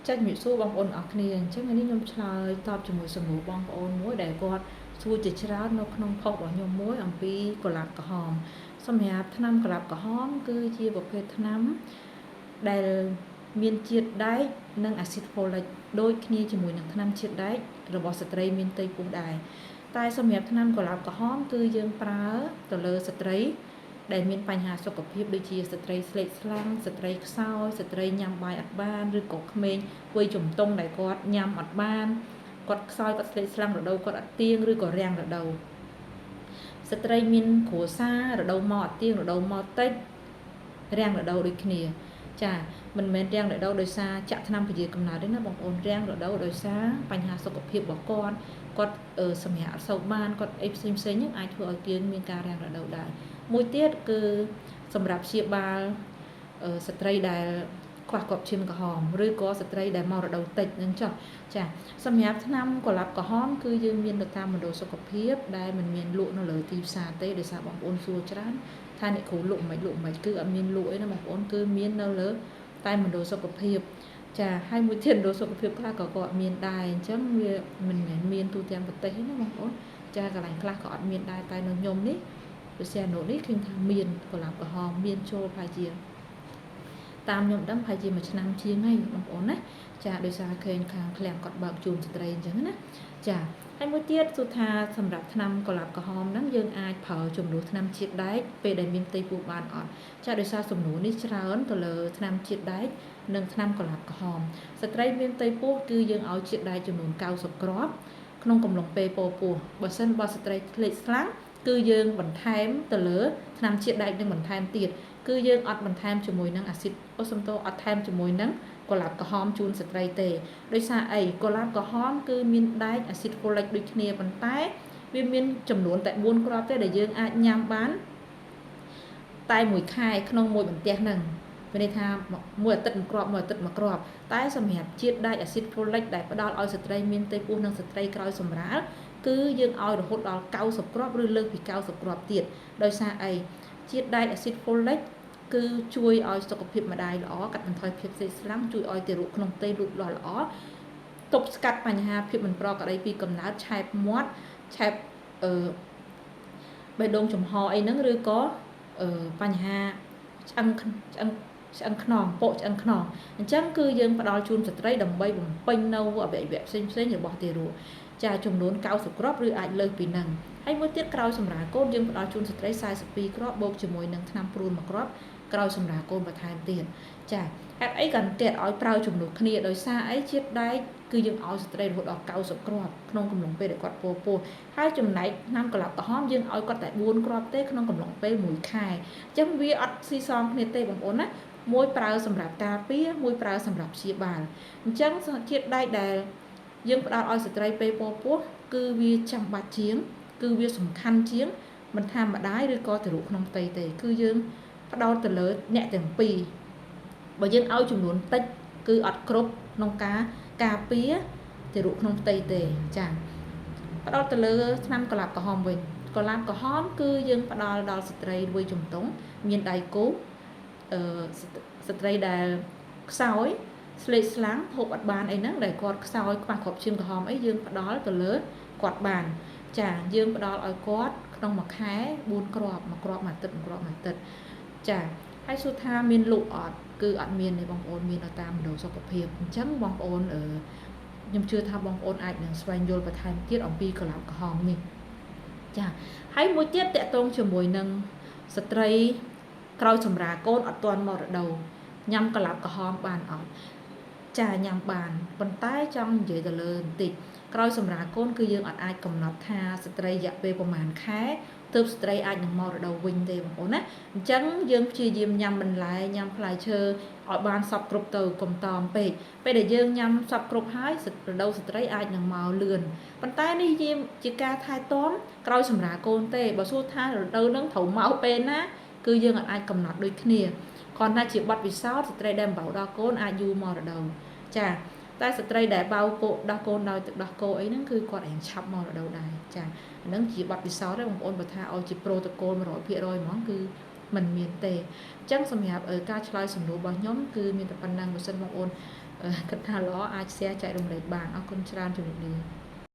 ចាច់មានសួរបងប្អូនអរគ្នាអញ្ចឹងនេះខ្ញុំឆ្លើយតបជាមួយសំណួរបងប្អូនមួយដែលគាត់សួរជាច្រើននៅក្នុងផុសរបស់ខ្ញុំមួយអំពីកុលាបក្រហមសម្រាប់ថ្នាំកុលាបក្រហមគឺជាប្រភេទថ្នាំដែលមានជាតិដែកនិងអាស៊ីតហ្វូលិកដូចគ្នាជាមួយនឹងថ្នាំជាតិដែករបស់ស្ត្រីមានផ្ទៃពោះដែរតែសម្រាប់ថ្នាំកុលាបក្រហមគឺយើងប្រើទៅលើស្ត្រីដែលមានបញ្ហាសុខភាពដូចជាស្ត្រីស្លេកស្លាំងស្ត្រីខ្សោយស្ត្រីញ៉ាំបាយអត់បានឬក៏ក្មេងវ័យជំទង់ដែលគាត់ញ៉ាំអត់បានគាត់ខ្សោយគាត់ស្លេកស្លាំងរដូវគាត់អត់ទៀងឬក៏រាំងរដូវស្ត្រីមានគ្រួសាររដូវមកអត់ទៀងរដូវមកតិចរាំងរដូវដូចគ្នាចាមិនមែនរាំងរដូវដោយសារចាក់ថ្នាំពជាកំណើតទេណាបងប្អូនរាំងរដូវដោយសារបញ្ហាសុខភាពរបស់គាត់សម្រាប់អត់សូវបានគាត់អីផ្សេងហ្នឹងអាចធ្វើឲ្យយើងមានការរាំងរដូវដែរមួយទៀតគឺសម្រាប់ព្យាបាលស្ត្រីដែលខ្វះគ្រាប់ឈាមក្រហមឬក៏ស្ត្រីដែលមករដូវតិចហ្នឹងចុះចាសម្រាប់ថ្នាំកុលាបក្រហមគឺយើងមាននៅតាមមណ្ឌលសុខភាពដែលមិនមានលក់នៅលើទីផ្សារទេដោយសារបងប្អូនសួរច្រើនថាអ្នកគ្រូលក់មិនគឺអត់មានលក់អីណាបងប្អូនគឺមាននៅលើតែមណ្ឌលសុខភាពចាហើយមួយទៀតមណ្ឌលសុខភាពខ្លះក៏គាត់មានដែរអញ្ចឹងវាមិនមែនមានទូទាំងប្រទេសទេណាបងប្អូនចាកន្លែងខ្លះក៏អត់មានដែរតែនៅខ្ញុំនេះវិស័យនោះនេះឃើញថាមានកុលាបក្រហមមានចូលប្រហែលជាតាមខ្ញុំដឹងប្រហែលជាមួយឆ្នាំជាងហើយបងប្អូនណាចាដោយសារឃើញខាងឃ្លាំងគាត់បើកជូនស្ត្រីអញ្ចឹងណាចាហើយមួយទៀតគឺថាសម្រាប់ថ្នាំកុលាបក្រហមហ្នឹងយើងអាចប្រើជំនួសថ្នាំជាតិដែកពេលដែលមានផ្ទៃពោះបានអត់ចាដោយសារសំណួរនេះច្រើនទៅលើថ្នាំជាតិដែកនិងថ្នាំកុលាបក្រហមស្ត្រីមានផ្ទៃពោះគឺយើងឲ្យជាតិដែកចំនួន90គ្រាប់ក្នុងកំឡុងពេលពោះបើសិនបើស្ត្រីភ្លេចស្លាំងគឺយើងបន្ថែមទៅលើថ្នាំជាតិដែកនឹងបន្ថែមទៀតគឺយើងអត់បន្ថែមជាមួយនឹងអាស៊ីតអូសំតូអត់ថែមជាមួយនឹងកុលាបក្រហមជូនស្ត្រីទេដោយសារអីកុលាបក្រហមគឺមានដែកអាស៊ីតហ្វូលិកដូចគ្នាប៉ុន្តែវាមានចំនួនតែ4គ្រាប់ទេដែលយើងអាចញ៉ាំបានតែមួយខែក្នុងមួយបន្ទះហ្នឹងមានន័យថាមួយអាទិត្យមួយគ្រាប់តែសម្រាប់ជាតិដែកអាស៊ីតហ្វូលិកដែលផ្ដល់ឲ្យស្ត្រីមានផ្ទៃពោះនិងស្ត្រីក្រោយសម្រាលគឺយើងឲ្យរហូតដល់90គ្រាប់ឬលើសពី90គ្រាប់ទៀតដោយសារអីជាតិដែកអាស៊ីតហ្វូលិកគឺជួយឲ្យសុខភាពម្ដាយល្អកាត់បន្ថយភាពសេកស្លាំងជួយឲ្យទារកក្នុងផ្ទៃលូតលាស់ល្អទប់ស្កាត់បញ្ហាភាពមិនប្រក្រតីពីកំណើតឆែបមាត់ឆែបបេះដូងចំហអីហ្នឹងឬក៏បញ្ហាឆ្អឹងខ្នងពោះឆ្អឹងខ្នងអញ្ចឹងគឺយើងផ្ដល់ជូនស្ត្រីដើម្បីបំពេញនៅអវយវៈផ្សេងរបស់ទារកចាចំនួន90គ្រាប់ឬអាចលើសពីហ្នឹងហើយមួយទៀតក្រោយសម្រាលកូនយើងផ្ដល់ជូនស្ត្រី42គ្រាប់បូកជាមួយនឹងថ្នាំព្រួន1គ្រាប់ក្រោយសម្រាលកូនបន្ថែមទៀតចាហេតុអីក៏ទៀតឲ្យប្រើជំនួសគ្នាដោយសារអីជាតិដែកគឺយើងឲ្យស្ត្រីរហូតដល់90គ្រាប់ក្នុងកំឡុងពេលដែលគាត់ពោះហើយចំណែកថ្នាំកុលាបក្រហមយើងឲ្យគាត់តែ4គ្រាប់ទេក្នុងកំឡុងពេល1ខែអញ្ចឹងវាអត់ស៊ីសងគ្នាទេបងប្អូនណាមួយប្រើសម្រាប់ការពារមួយប្រើសម្រាប់ព្យាបាលអញ្ចឹងជាតិដែកដែលយើងផ្ដល់ឲ្យស្ត្រីពេលពោះគឺវាចាំបាច់ជាងគឺវាសំខាន់ជាងមិនថាម្ដាយឬក៏ទារកក្នុងផ្ទៃទេគឺយើងផ្ដោតទៅលើអ្នកទាំងពីរបើយើងឲ្យចំនួនតិចគឺអត់គ្រប់ក្នុងការពារទារកក្នុងផ្ទៃទេចាផ្ដោតទៅលើថ្នាំកុលាបក្រហមវិញកុលាបក្រហមគឺយើងផ្ដល់ដល់ស្ត្រីវ័យជំទង់មានដៃគូស្ត្រីដែលខ្សោយស្លេកស្លាំងហូបអត់បានអីហ្នឹងដែលគាត់ខ្សោយខ្វះគ្រាប់ឈាមក្រហមអីយើងផ្ដល់ទៅលើគាត់បានចាយើងផ្ដល់ឲ្យគាត់ក្នុងមួយខែ4គ្រាប់មួយគ្រាប់មួយអាទិត្យចាហើយសួរថាមានលក់អត់គឺអត់មានទេបងប្អូនមាននៅតាមមណ្ឌលសុខភាពអញ្ចឹងបងប្អូនខ្ញុំជឿថាបងប្អូនអាចនឹងស្វែងយល់បន្ថែមទៀតអំពីកុលាបក្រហមនេះចាហើយមួយទៀតតកតងជាមួយនឹងស្ត្រីក្រោយសម្រាលកូនអត់ទាន់មករដូវញ៉ាំកុលាបក្រហមបានអត់ចាញ៉ាំបានប៉ុន្តែចង់និយាយទៅលើបន្តិចក្រោយសម្រាលកូនគឺយើងអត់អាចកំណត់ថាស្ត្រីរយៈពេលប្រហែលខែទើបស្ត្រីអាចនឹងមករដូវវិញទេបងប្អូនណាអញ្ចឹងយើងព្យាយាមញ៉ាំបន្លែញ៉ាំផ្លែឈើឲ្យបានសពគ្រប់ទៅកុំតមពេកពេលដែលយើងញ៉ាំសពគ្រប់ហើយរដូវស្ត្រីអាចនឹងមកលឿនប៉ុន្តែនេះជាការថែទាំក្រោយសម្រាលកូនទេបើសួរថារដូវនឹងត្រូវមកពេលណាគឺយើងអាចកំណត់ដូចគ្នាគ្រាន់តែជាប័ណ្ណពិសោធន៍ស្ត្រីដែលបៅដល់កូនអាចយូរមករដូវចាតែស្ត្រីដែលបៅកូដោះកូនដោយទឹកដោះគោអីហ្នឹងគឺគាត់រៀងឆាប់មករដូវដែរចាអាហ្នឹងជាប័ណ្ណពិសោធន៍ទេបងប្អូនបើថាឲ្យជាប្រូតូកូល 100% ហ្មងគឺมันមានទេអញ្ចឹងសម្រាប់ការឆ្លើយសំណួររបស់ខ្ញុំគឺមានតែប៉ុណ្ណឹងបើសិនបងប្អូន គិតថាល្អអាច share ចែករំលែកបានអរគុណច្រើនជំរាបលា